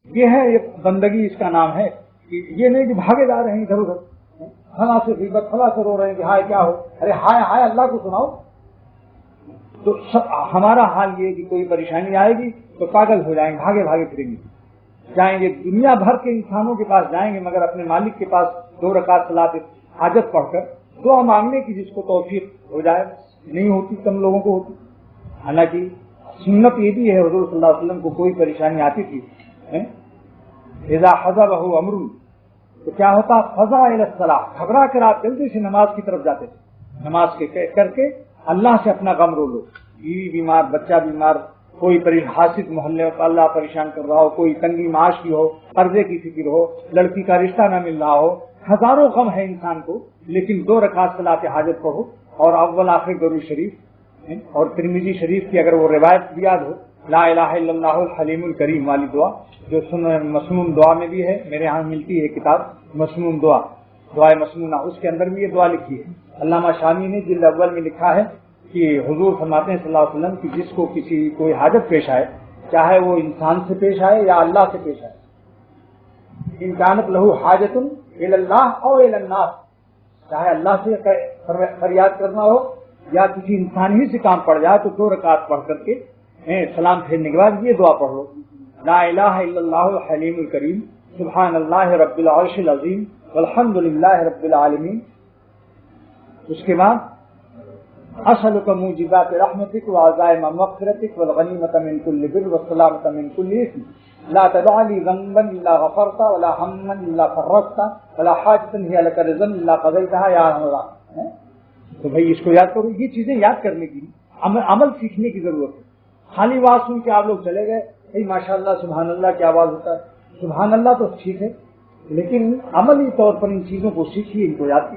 یہ ہے یہ بندگی، اس کا نام ہے کہ یہ نہیں کہ بھاگے جا رہے ہیں ادھر ادھر، فلاں سے غیبت، فلاں سے رو رہے ہیں کہ ہائے کیا ہو، ارے ہائے ہائے اللہ کو سناؤ. تو ہمارا حال یہ ہے کہ کوئی پریشانی آئے گی تو پاگل ہو جائیں گے، بھاگے بھاگے پھریں گے، جائیں گے دنیا بھر کے انسانوں کے پاس جائیں گے، مگر اپنے مالک کے پاس 2 رکعت صلاۃ حاجت پڑھ کر دعا مانگنے کی جس کو توفیق ہو جائے نہیں ہوتی، کم لوگوں کو ہوتی. حالانکہ سنت یہ بھی ہے، حضور صلی اللہ علیہ وسلم کو کوئی پریشانی آتی تھی، اذا حضبہ امر تو کیا ہوتا، فزع الی الصلاۃ، گھبرا کر آپ جلدی سے نماز کی طرف جاتے تھے، نماز کے کر کے اللہ سے اپنا غم رو لو. بیوی بیمار، بچہ بیمار، کوئی حاسد محلے میں اللہ پریشان کر رہا ہو، کوئی تنگی معاش کی ہو، قرضے کی فکر ہو، لڑکی کا رشتہ نہ مل رہا ہو، ہزاروں غم ہے انسان کو، لیکن 2 رکعت صلاۃ حاجت پڑھو اور اول آخر درود شریف. اور ترمذی شریف کی اگر وہ روایت بھی یاد ہو، لا الہ الا اللہ الحلیم الکریم والی دعا جو مسنون دعا میں بھی ہے، میرے ہاں ملتی ہے کتاب مسنون دعا، دعائے مسنونہ، اس کے اندر بھی یہ دعا لکھی ہے. علامہ شامی نے جلد اول میں لکھا ہے کہ حضور فرماتے ہیں صلی اللہ علیہ وسلم کہ جس کو کوئی حاجت پیش آئے، چاہے وہ انسان سے پیش آئے یا اللہ سے پیش آئے، ان کانت لہو حاجت الی اللہ او الی الناس، چاہے اللہ سے فریاد کرنا ہو یا کسی انسان ہی سے کام پڑ جائے، تو 2 رکعت پڑھ کر کے سلام پھیرنے کے بعد یہ دعا پڑھ لو، لا الہ الا اللہ الحلیم الکریم سبحان اللہ رب العرش العظیم والحمد للہ رب العالمین. اس کے بعد اسألک موجبات رحمتک وعزائم مغفرتک والغنیمۃ من کل بر والسلامۃ من کل اثم لا تدع لی ذنبا الا غفرت ولا ہما الا فرجت ولا حاجۃ هی لک رضا الا قضیتها یا ارحم الراحمین. تو بھائی اس کو یاد کرو، یہ چیزیں یاد کرنے کی عمل سیکھنے کی ضرورت ہے. خالی آواز سن کے آپ لوگ چلے گئے، ماشاء اللہ سبحان اللہ کیا آواز ہوتا ہے، سبحان اللہ تو ٹھیک ہے، لیکن عملی طور پر ان چیزوں کو سیکھیے، ان کو یاد کیجیے.